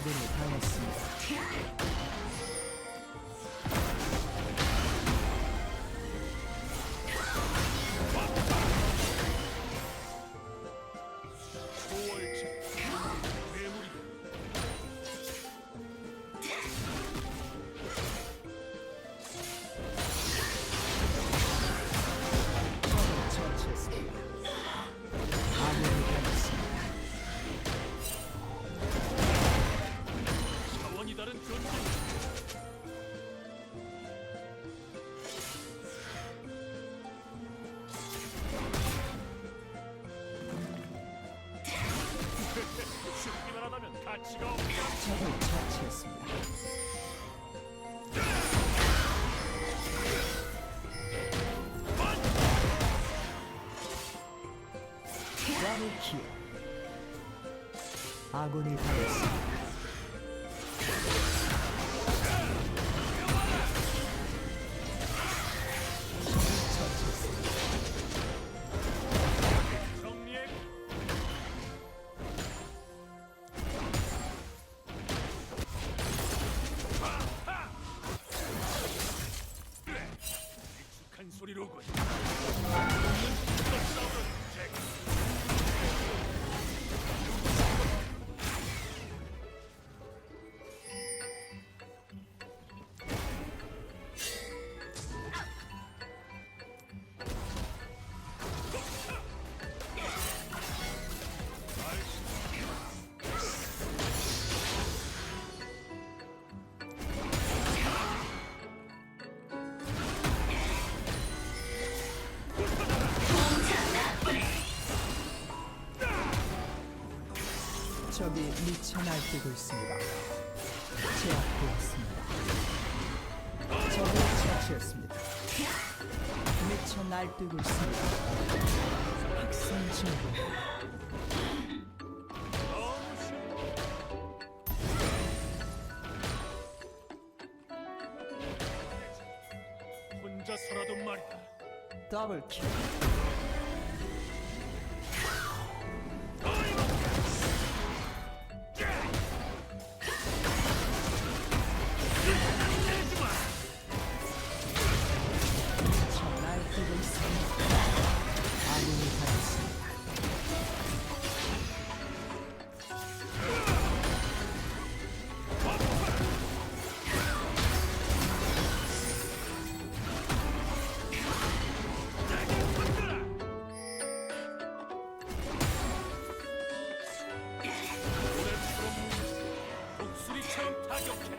아군이 당했습니다. 처치했습니다. 아군이 당했습니다. 차원이 다른 전쟁. 죽기만 하다면 가치가 없다. 적을 처치했습니다. 더블킬. 아군이 당했습니다. 적을 처치했습니다. 정리해. 익숙한 소리로군. 적이 미쳐 날뛰고 있습니다. 제압되었습니다. 적을 처치했습니다. 미쳐 날뛰고 있습니다. 학생 중 혼자서라도 말이야. 더블킬. 미쳐 날뛰고 있습니다. 아군이 당했습니다. 독수리처럼 타격해.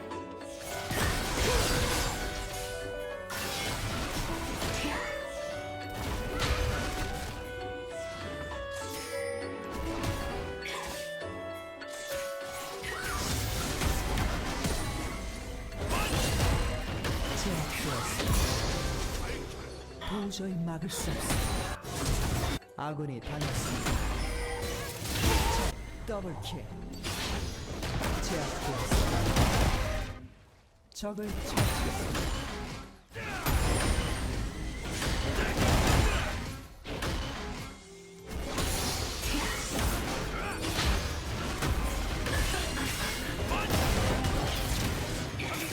제압되었습니다. 도저히 막을 수 없습니다. 아군이 당했습니다. 더블킬. 제압되었습니다. 적을 처치했습니다.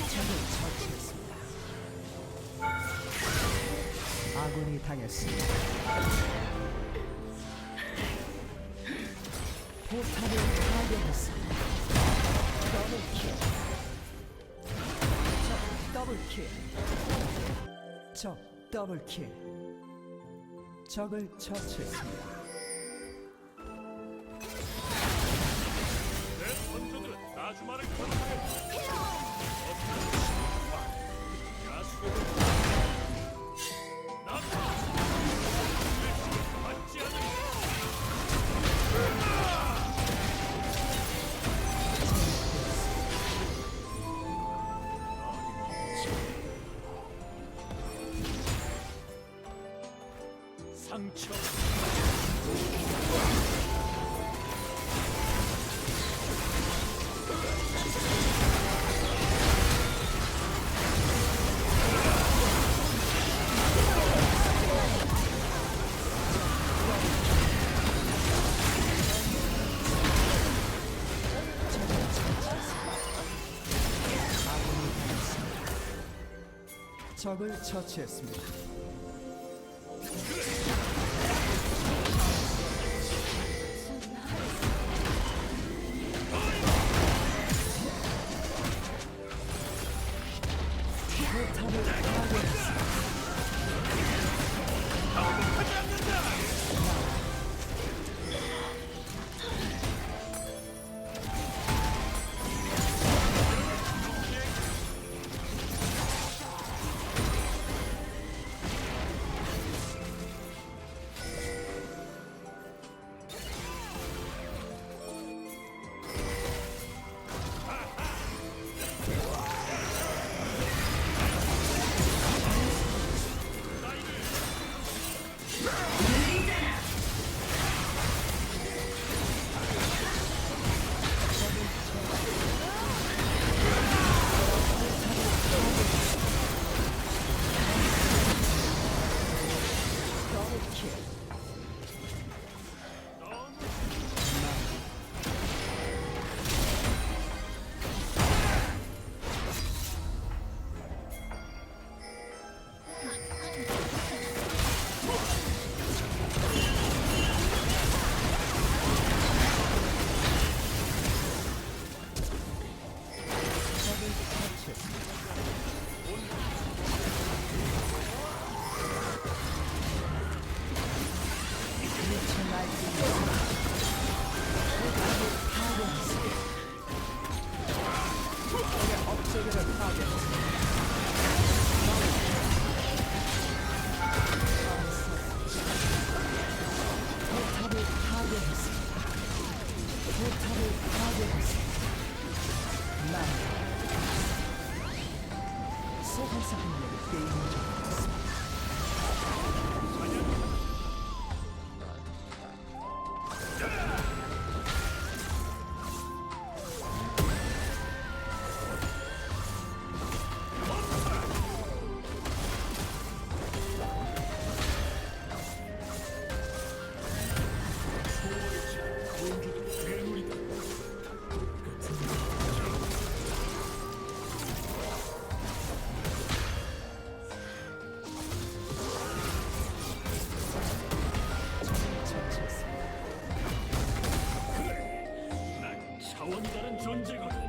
적을 처치했습니다. 아군이 당했습니다. 포탑을 파괴했습니다. 더블킬. 적 더블킬. 적 더블킬. 적을 처치했습니다. 내 선조들은 나주마를 건설해. 야수의 나 받지 않는 상처. 적을 처치했습니다. 적을 처치했습니다. 포탑을 파괴했습니다. 소환사 한 명을 게임을 접었습니다. 난 차원 다른 존재거든.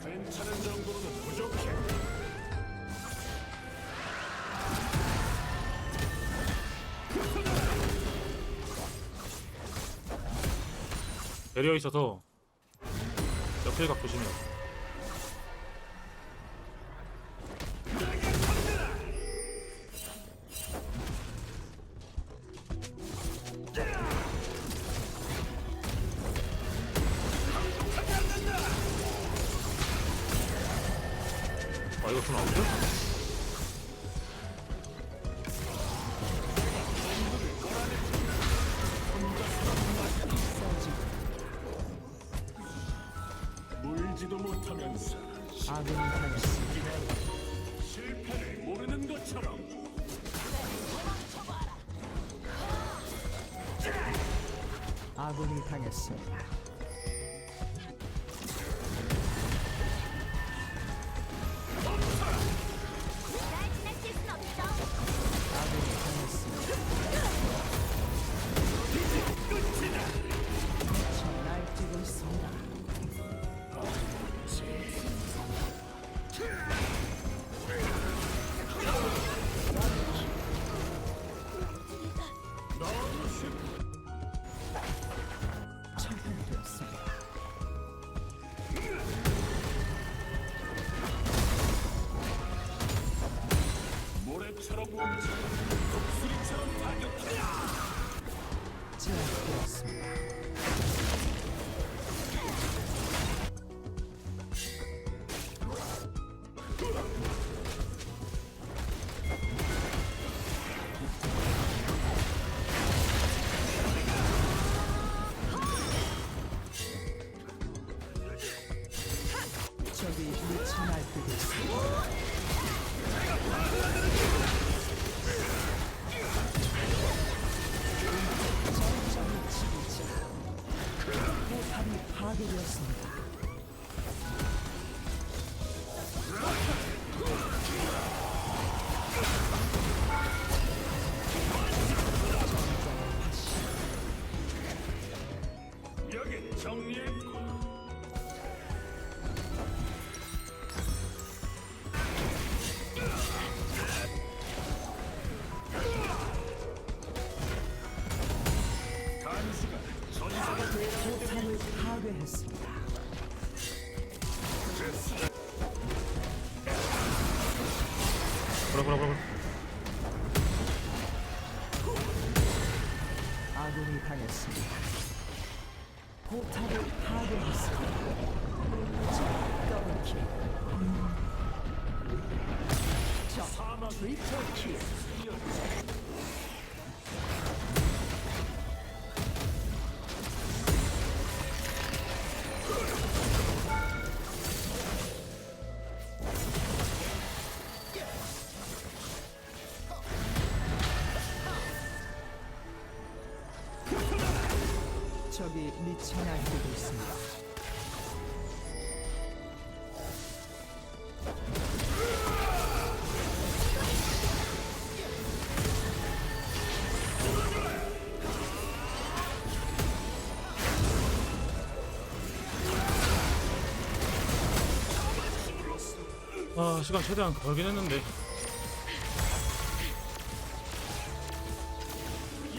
괜찮은 정도로는 부족해. 배려 있어서 옆일각 조심해요. 아 이거 좀 아웃이야? 물지도 못하면서 아군이 당했습니다. 실패를 모르는 것처럼. 아군이 당했습니다. 아군이 당했습니다. 저 날뛰고 있습니다. 너무 쉽. 처형되었습니다. 파괴되었습니다. 여기 정리했고 단시간 전사가 포탑을 파괴했습니다. 뭐라. 아군이 당했습니다. 포탑을 파괴했습니다. 더블킬. 적 트리플킬. 적이 미쳐 날뛰고 있습니다. 아 시간 최대한 걸긴 했는데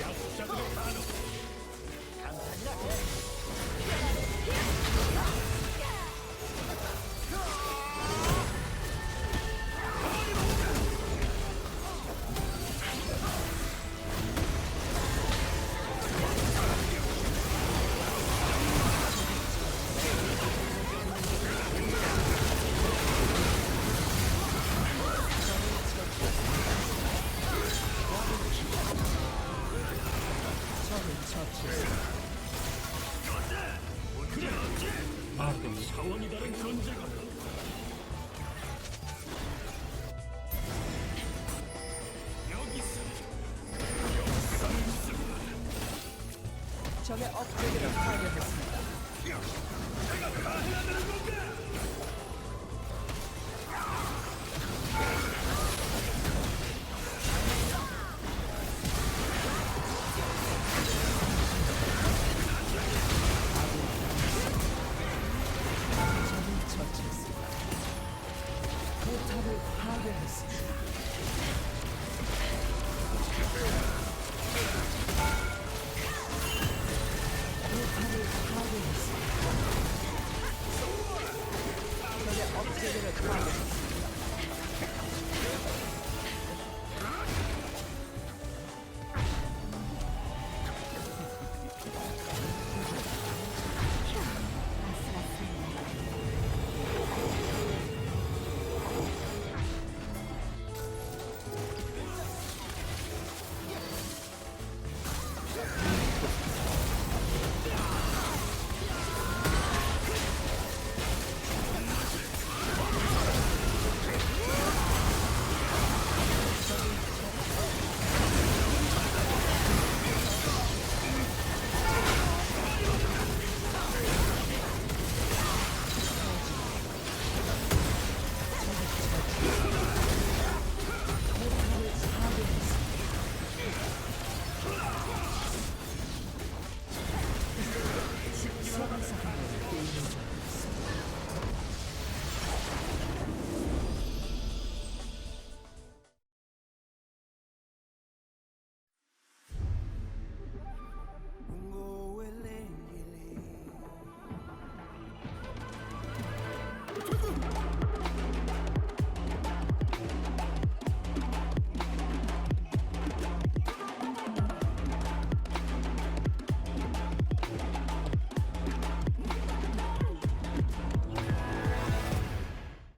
약자들의 단어 적을 처치했습니다. 아 때문에 차원이 다른 존재거든. 여기서 적의 업그레이드를 파괴했습니다. 내가 다 해야 되는 건가?